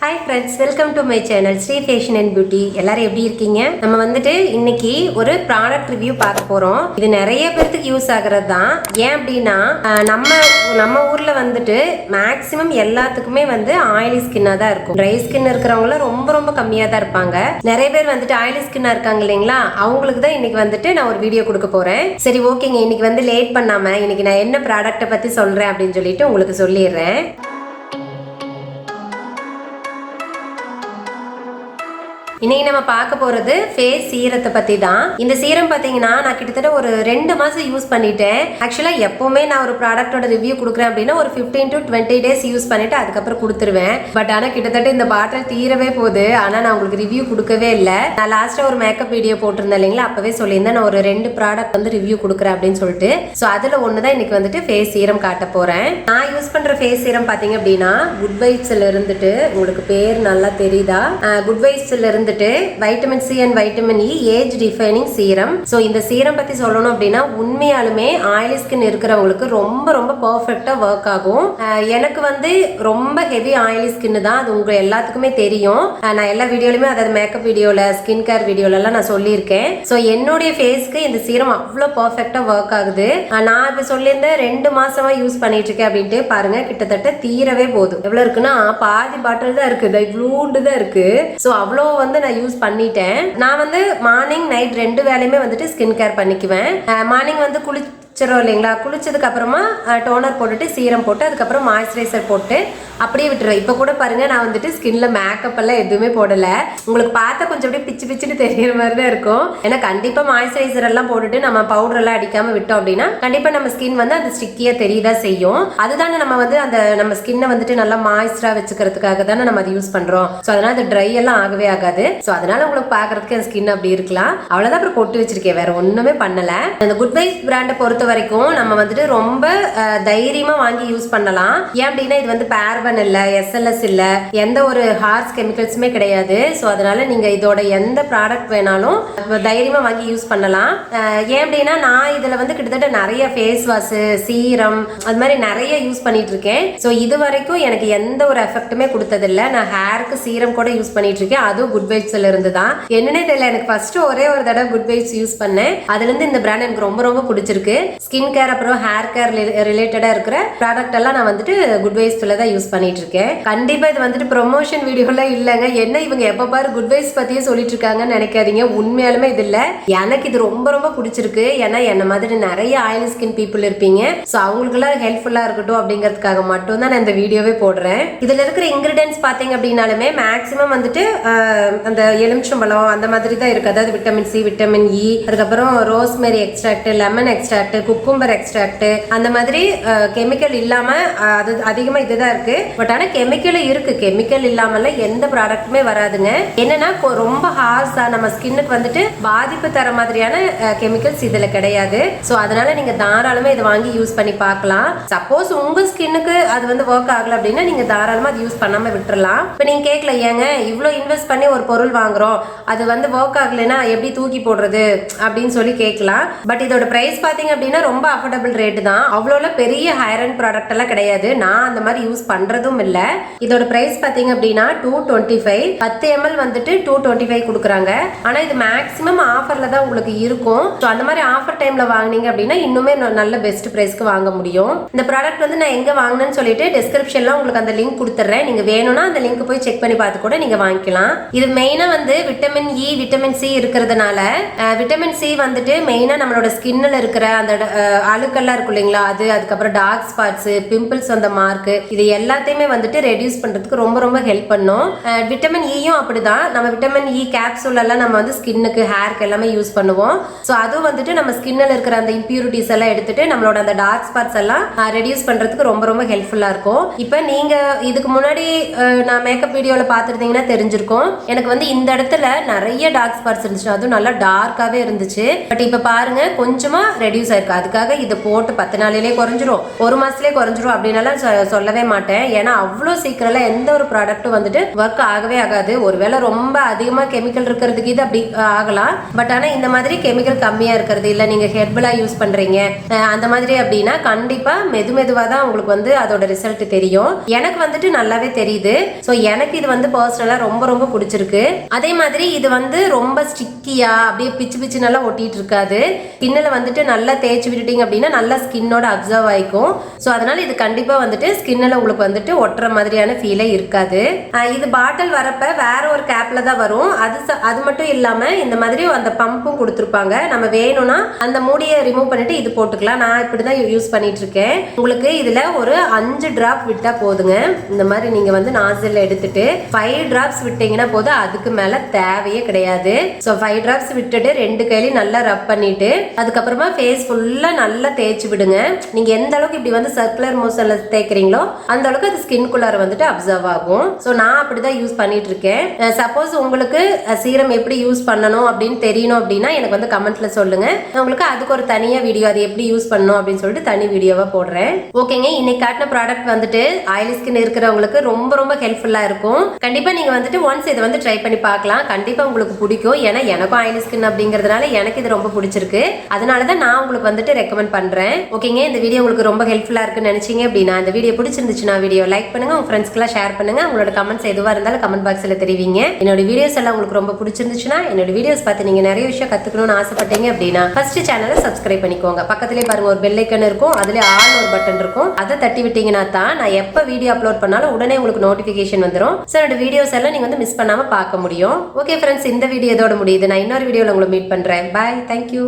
Hi friends, welcome to my channel Sri Fashion and Beauty. எல்லாரும் எப்படி இருக்கீங்க? நம்ம வந்துட்டு இன்னைக்கு ஒரு ப்ராடக்ட் ரிவ்யூ பார்க்க போறோம். இது நிறைய பேருக்கு யூஸ் ஆகுறது தான். ஏன் அப்படின்னா நம்ம ஊர்ல வந்துட்டு மேக்ஸிமம் எல்லாத்துக்குமே வந்து ஆயிலி ஸ்கின்னா தான் இருக்கும். ட்ரை ஸ்கின் இருக்கிறவங்க ரொம்ப கம்மியா தான் இருப்பாங்க. நிறைய பேர் வந்துட்டு ஆயிலி ஸ்கின்னா இருக்காங்க இல்லைங்களா, அவங்களுக்கு தான் இன்னைக்கு வந்துட்டு நான் ஒரு வீடியோ கொடுக்க போறேன். சரி ஓகேங்க, இன்னைக்கு வந்து லேட் பண்ணாம இன்னைக்கு நான் என்ன ப்ராடக்ட்டை பத்தி சொல்றேன் அப்படின்னு சொல்லிட்டு உங்களுக்கு சொல்லிடுறேன். இன்னைக்கு நம்ம பார்க்க போறது ஃபேஸ் சீரத்தை பத்தி தான். இந்த சீரம் பாத்தீங்கன்னா நான் கிட்டத்தட்ட ஒரு 2 மாசம் யூஸ் பண்ணிட்டேன். ஆக்சுவலா எப்பவுமே நான் ஒரு ப்ராடக்டோட ரிவ்யூ கொடுக்குறேன் அப்படின்னா ஒரு 15 to 20 டேஸ் யூஸ் பண்ணிட்டு அதுக்கப்புறம் கொடுத்துருவேன். பட் ஆனா கிட்டத்தட்ட இந்த பாட்டில் தீரவே போகுது. ஆனா நான் உங்களுக்கு ரிவ்யூ கொடுக்கவே இல்லை. நான் லாஸ்டா ஒரு மேக்கப் வீடியோ போட்டிருந்தேன் இல்லைங்களா, அப்பவே சொல்லியிருந்தேன் நான் ஒரு 2 ப்ராடக்ட் வந்து ரிவ்யூ கொடுக்குறேன் அப்படின்னு சொல்லிட்டு. ஸோ அதுல ஒண்ணுதான் இன்னைக்கு வந்துட்டு ஃபேஸ் சீரம் காட்ட போறேன். நான் யூஸ் பண்ற ஃபேஸ் சீரம் பாத்தீங்க அப்படின்னா குட் வைப்ஸ்ல இருந்துட்டு, உங்களுக்கு பேர் நல்லா தெரியுதா, குட் வைப்ஸ்ல இருந்து vitamin C and vitamin E age defining serum. So இந்த சீரம் பத்தி சொல்லணும் அப்படின்னா உண்மையாலுமே ஆயிலி ஸ்கின் இருக்கிறவங்களுக்கு ரொம்ப பர்ஃபெக்டா ஒர்க் ஆகும். எனக்கு வந்து ரொம்ப ஹெவி ஆயிலி ஸ்கின் தான், அது உங்க எல்லாத்துக்குமே தெரியும். நான் எல்லா வீடியோலுமே அதாவது மேக்கப் வீடியோல ஸ்கின் கேர் வீடியோல எல்லாம் நான் சொல்லியிருக்கேன். ஸோ என்னுடைய ஃபேஸ்க்கு இந்த சீரம் அவ்வளோ பர்ஃபெக்டா ஒர்க் ஆகுது. நான் இப்ப சொல்லியிருந்தேன் 2 மாசமா யூஸ் பண்ணிட்டு இருக்கேன் அப்படின்ட்டு. பாருங்க கிட்டத்தட்ட தீரவே போதும். எவ்வளவு இருக்குன்னா பாதி பாட்டில் தான் இருக்கு, இவ்வளோண்டு தான் இருக்கு. ஸோ அவ்வளோ வந்து நான் யூஸ் பண்ணிட்டேன். நான் வந்து மார்னிங் நைட் 2 வேளையுமே வந்துட்டு ஸ்கின் கேர் பண்ணிக்குவேன். மார்னிங் வந்து குளிச்சிரும் இல்லைங்களா, குளிச்சதுக்கு அப்புறமா டோனர் போட்டுட்டு சீரம் போட்டு அதுக்கப்புறம் மாய்ஸ்சரைசர் போட்டு அப்படியே விட்டுருவேன். இப்போ கூட பாருங்க நான் வந்துட்டு ஸ்கின்ல மேக்கப் எல்லாம் எதுவுமே போடல. உங்களுக்கு பார்த்தா கொஞ்சம் அப்படியே பிச்சுன்னு தெரியற மாதிரி தான் இருக்கும். ஏன்னா கண்டிப்பா மாய்ஸ்சரைசர் எல்லாம் போட்டுட்டு நம்ம பவுடர் எல்லாம் அடிக்காம விட்டோம் அப்படின்னா கண்டிப்பா நம்ம ஸ்கின் வந்து அது ஸ்டிக்கியா தெரியதான் செய்யும். அதுதானே நம்ம வந்து அந்த நம்ம ஸ்கின்னை வந்துட்டு நல்லா மாய்ஸ்டரா வச்சுக்கிறதுக்காக தானே நம்ம அதை யூஸ் பண்றோம். ஸோ அதனால அது ட்ரை எல்லாம் ஆகவே ஆகாது. ஸோ அதனால உங்களுக்கு பாக்குறதுக்கு என் ஸ்கின் அப்படி இருக்கலாம். அவ்வளவுதான். அப்புறம் பொட்டு வச்சிருக்கேன், வேற ஒண்ணுமே பண்ணல. அந்த குட் வைப்ஸ் பிராண்டை பொறுத்த வரைக்கும் நம்ம வந்துட்டு ரொம்ப தைரியமா வாங்கி யூஸ் பண்ணலாம். ஏன் அப்படின்னா இது வந்து பார்பன் இல்ல, எஸ்எல்எஸ் இல்ல, எந்த ஒரு ஹார்ஸ் கெமிக்கல்ஸுமே கிடையாது. ஸோ அதனால நீங்க இதோட எந்த ப்ராடக்ட் வேணாலும் தைரியமா வாங்கி யூஸ் பண்ணலாம். ஏன் அப்படின்னா நான் இதுல வந்து கிட்டத்தட்ட நிறைய ஃபேஸ் வாஷ், சீரம் அது மாதிரி நிறைய யூஸ் பண்ணிட்டு இருக்கேன். ஸோ இது வரைக்கும் எனக்கு எந்த ஒரு எஃபெக்ட்டுமே கொடுத்ததில்ல. நான் ஹேருக்கு சீரம் கூட யூஸ் பண்ணிட்டு இருக்கேன், அதுவும் குட் வைப்ஸ்ல இருந்து தான். என்னன்னே தெரியல, எனக்கு ஃபர்ஸ்ட் ஒரே ஒரு தடவை குட் வைப்ஸ் யூஸ் பண்ணேன். அதுல இருந்து இந்த பிராண்ட் எனக்கு ரொம்ப பிடிச்சிருக்கு. ஸ்கின் கேர் அப்புறம் ஹேர் கேர் ரிலேட்டடா இருக்கிற ப்ராடக்ட் எல்லாம் நான் வந்துட்டு குட் வைப்ஸ்ல தான் யூஸ் பண்ணிட்டு இருக்கேன். கண்டிப்பா இது வந்துட்டு ப்ரொமோஷன் வீடியோல இல்லைங்க. என்ன இவங்க எப்ப பாரு குட் வைப்ஸ் பத்தியே சொல்லிட்டு இருக்காங்கன்னு நினைக்காதீங்க. உண்மையாலுமே இது இல்ல, எனக்கு இது ரொம்ப பிடிச்சிருக்கு. ஏன்னா என்ன மாதிரி நிறைய ஆயிலி ஸ்கின் பீப்புள் இருப்பீங்க. ஸோ அவங்களுக்கு எல்லாம் ஹெல்ப்ஃபுல்லா இருக்கட்டும் அப்படிங்கிறதுக்காக மட்டும் தான் நான் இந்த வீடியோவே போடுறேன். இதுல இருக்கிற இன்கிரிடியன்ஸ் பாத்தீங்க அப்படின்னாலுமே மேக்ஸிமம் வந்துட்டு அந்த எலுமிச்சம்பழம் அந்த மாதிரி தான் இருக்கு. அதாவது விட்டமின் சி, விட்டமின் இ, அதுக்கப்புறம் rosemary extract, lemon extract, cucumber extract, அந்த மாதிரி கெமிக்கல் இல்லாம அது அதிகமா இதுதான் இருக்கு. பட் ஆனா கெமிக்கல் இருக்கு, கெமிக்கல் இல்லாமல எந்த ப்ராடக்ட்டுமே வராதுங்க. என்னன்னா ரொம்ப ஹார்ஸா நம்ம ஸ்கின்னுக்கு வந்துட்டு பாதிப்பு தர மாதிரியான கெமிக்கல்ஸ் இதுல கிடையாது. ஸோ அதனால நீங்க தாராளமா இதை வாங்கி யூஸ் பண்ணி பார்க்கலாம். சப்போஸ் உங்க ஸ்கின்னுக்கு அது வந்து ஒர்க் ஆகல அப்படின்னா நீங்க தாராளமா அது யூஸ் பண்ணாம விட்டுறலாம். இப்போ நீங்க கேட்கல, ஏங்க இவ்வளோ இன்வெஸ்ட் பண்ணி ஒரு பொருள் வாங்குறோம், அது வந்து ஒர்க் ஆகலைன்னா எப்படி தூக்கி போடுறது அப்படின்னு சொல்லி கேட்கலாம். பட் இதோட பிரைஸ் பாத்தீங்க அப்படின்னா ரொம்ப அஃபோர்டபுள் ரேட் தான். அவ்வளோ பெரிய ஹையர் அண்ட் ப்ராடக்ட் எல்லாம் கிடையாது. நான் அந்த மாதிரி யூஸ் பண்றதும் இல்ல. இதோட பிரைஸ் பாத்தீங்க அப்படின்னா 225, 10 ml வந்துட்டு 225 கொடுக்குறாங்க. ஆனா இது மேக்ஸிமம் ஆஃபர்ல தான் உங்களுக்கு இருக்கும். ஸோ அந்த மாதிரி ஆஃபர் டைம்ல வாங்கினீங்க அப்படின்னா இன்னுமே நல்ல பெஸ்ட் பிரைஸ்க்கு வாங்க முடியும். இந்த ப்ராடக்ட் வந்து நான் எங்க வாங்கினேன்னு சொல்லிட்டு டிஸ்கிரிப்ஷன்ல உங்களுக்கு அந்த லிங்க் கொடுத்துறேன். நீங்க வேணும்னா அந்த லிங்க் போய் செக் பண்ணி பார்த்து கூட நீங்க வாங்கிக்கலாம். இது மெயினா வந்து விட்டமின் இ, விட்டமின் சி இருக்கிறதுனால விட்டமின் சி வந்துட்டு மெயினா நம்மளோட ஸ்கின்ல இருக்கிற அந்த அழுக்கெல்லாம் இருக்கும் இல்லைங்களா, அது அதுக்கப்புறம் டார்க் ஸ்பாட்ஸ், பிம்பிள்ஸ் அந்த மார்க், இது எல்லாத்தையுமே வந்துட்டு ரெடியூஸ் பண்றதுக்கு ரொம்ப ஹெல்ப் பண்ணும். விட்டமின் இயும் அப்படிதான். நம்ம விட்டமின் இ கேப்சூல் எல்லாம் நம்ம வந்து ஸ்கின்னுக்கு, ஹேருக்கு எல்லாமே யூஸ் பண்ணுவோம். ஸோ அதுவும் வந்துட்டு நம்ம ஸ்கின்ல இருக்கிற அந்த இம்பியூரிட்டிஸ் எல்லாம் எடுத்துட்டு நம்மளோட அந்த டார்க் ஸ்பாட்ஸ் எல்லாம் ரெடியூஸ் பண்றதுக்கு ரொம்ப ஹெல்ப்ஃபுல்லா இருக்கும். இப்போ நீங்க இதுக்கு முன்னாடி நான் மேக்கப் வீடியோல பார்த்துருந்தீங்கன்னா தெரிஞ்சிருக்கும், எனக்கு வந்து இந்த இடத்துல நிறைய டார்க் ஸ்பாட்ஸ் இருந்துச்சு, அதுவும் நல்லா டார்க்காவே இருந்துச்சு. பட் இப்போ பாருங்க கொஞ்சமா ரெடியூஸ் ஆயிருக்கு. அதுக்காக இதை போட்டு 10 நாளிலே குறைஞ்சிரும், 1 மாசத்துலேயே குறைஞ்சிரும் அப்படின்னால சொல்லவே மாட்டேன். ஏன்னா அவ்வளோ சீக்கிரம் எந்த ஒரு ப்ராடக்ட்டும் வந்துட்டு ஒர்க் ஆகவே ஆகாது. ஒருவேளை ரொம்ப அதிகமாக கெமிக்கல் இருக்கிறதுக்கு இது அப்படி ஆகலாம். பட் ஆனால் இந்த மாதிரி கெமிக்கல் கம்மியாக இருக்கிறது இல்லை நீங்கள் ஹெர்பலாக யூஸ் பண்ணுறீங்க அந்த மாதிரி அப்படின்னா கண்டிப்பாக மெதுவாக தான் உங்களுக்கு வந்து அதோட ரிசல்ட் தெரியும். எனக்கு வந்துட்டு நல்லாவே தெரியுது. ஸோ எனக்கு இது வந்து பர்சனலாக ரொம்ப பிடிச்சிருக்கு. அதே மாதிரி இது வந்து ரொம்ப ஸ்டிக்கியா அப்படியே பிச்சு நல்லா ஒட்டிட்டு இருக்காது. ஸ்கின்னில் வந்துட்டு நல்லா தேய்ச்சி விட்டுட்டீங்க அப்படின்னா நல்லா ஸ்கின்னோட அப்சர்வ் ஆயிக்கும். ஸோ அதனால இது கண்டிப்பாக வந்துட்டு ஸ்கின்னில் உங்களுக்கு வந்துட்டு ஒட்டுற மாதிரியான ஃபீலே இருக்காது. இது பாட்டில் வரப்ப வேற ஒரு கேப்ல தான் வரும். அது மட்டும் இல்லாமல் இந்த மாதிரி அந்த பம்பும் கொடுத்துருப்பாங்க. நம்ம வேணும்னா அந்த மூடியை ரிமூவ் பண்ணிட்டு இது போட்டுக்கலாம். நான் இப்படி தான் யூஸ் பண்ணிட்டு இருக்கேன். உங்களுக்கு இதில் ஒரு 5 டிராப் விட்டால் போதுங்க. இந்த மாதிரி நீங்கள் வந்து நாசில் எடுத்துட்டு 5 டிராப்ஸ் விட்டீங்கன்னா போதும். அதுக்கு மேலே தேவையே கிடையாது. ஸோ 5 டிராப்ஸ் விட்டுட்டு 2 கையிலையும் நல்லா ரப் பண்ணிட்டு அதுக்கப்புறமா ஃபேஸ் ஃபுல்லாக நல்லா தேய்ச்சி விடுங்க. நீங்கள் எந்த அளவுக்கு இப்படி வந்து சர்க்குலர் மோஷன்ல தேய்க்கிறீங்களோ அந்த அளவுக்கு அது ஸ்கின்குள்ளார வந்துட்டு அப்சர்வ் ஆகும். ஸோ நான் அப்படிதான் யூஸ் பண்ணிட்டு இருக்கேன். சப்போஸ் உங்களுக்கு சீரம் எப்படி யூஸ் பண்ணணும் அப்படின்னு தெரியணும் அப்படின்னா எனக்கு வந்து கமெண்ட்ல சொல்லுங்க. உங்களுக்கு அதுக்கு ஒரு தனியா வீடியோ அது எப்படி யூஸ் பண்ணணும் அப்படின்னு சொல்லிட்டு தனி வீடியோவா போடுறேன். ஓகேங்க, இன்னைக்கு காட்டின ப்ராடக்ட் வந்துட்டு ஆயிலி ஸ்கின் இருக்கிறவங்களுக்கு ரொம்ப ஹெல்ப்ஃபுல்லா இருக்கும். கண்டிப்பா நீங்க வந்துட்டு ஒன்ஸ் இதை வந்து ட்ரை பண்ணி பார்க்கலாம். கண்டிப்பா உங்களுக்கு பிடிக்கும். ஏன்னா எனக்கும் ஆயிலி ஸ்கின் அப்படிங்கிறதுனால எனக்கு இது ரொம்ப பிடிச்சிருக்கு. அதனாலதான் நான் உங்களுக்கு வந்துட்டு ரெக்கமெண்ட் பண்றேன். ஓகேங்க, இந்த வீடியோ உங்களுக்கு ரொம்ப ஹெல்ப்ஃபுல்லா இருக்குன்னு நினைச்சீங்க அப்படின்னா இந்த வீடியோ பிடிச்சிருந்துச்சுன்னா வீடியோ லைக் பண்ணுங்க, உங்க ஃப்ரெண்ட்ஸ்க்குலாம் ஷேர் பண்ணுங்க. உங்களோட கமெண்ட்ஸ் எதுவாக இருந்தாலும் கமெண்ட் பாக்ஸில் தெரிவிங்க. என்னோட வீடியோஸ் எல்லாம் உங்களுக்கு ரொம்ப பிடிச்சிருந்துச்சுன்னா என்னோட வீடியோஸ் பார்த்து நீங்க நிறைய விஷயம் கத்துக்கணும்னு ஆசைப்பட்டீங்க அப்படின்னா ஃபர்ஸ்ட் சேனலை சப்ஸ்கிரைப் பண்ணிக்கோங்க. பக்கத்திலே பாருங்க ஒரு பெல் ஐக்கன் இருக்கும். அதுல ஆல் ஒரு பட்டன் இருக்கும். அதை தட்டி விட்டீங்கன்னா தான் நான் எப்போ வீடியோ அப்லோட் பண்ணாலும் உடனே உங்களுக்கு நோட்டிஃபிகேஷன் வந்துடும். ஸோ என்னோட வீடியோஸ் எல்லாம் நீங்க வந்து மிஸ் பண்ணாம பார்க்க முடியும். ஓகே ஃப்ரெண்ட்ஸ், இந்த வீடியோ இதோட முடியுது. நான் இன்னொரு வீடியோவில் உங்களை மீட் பண்றேன். பாய், தேங்க்யூ.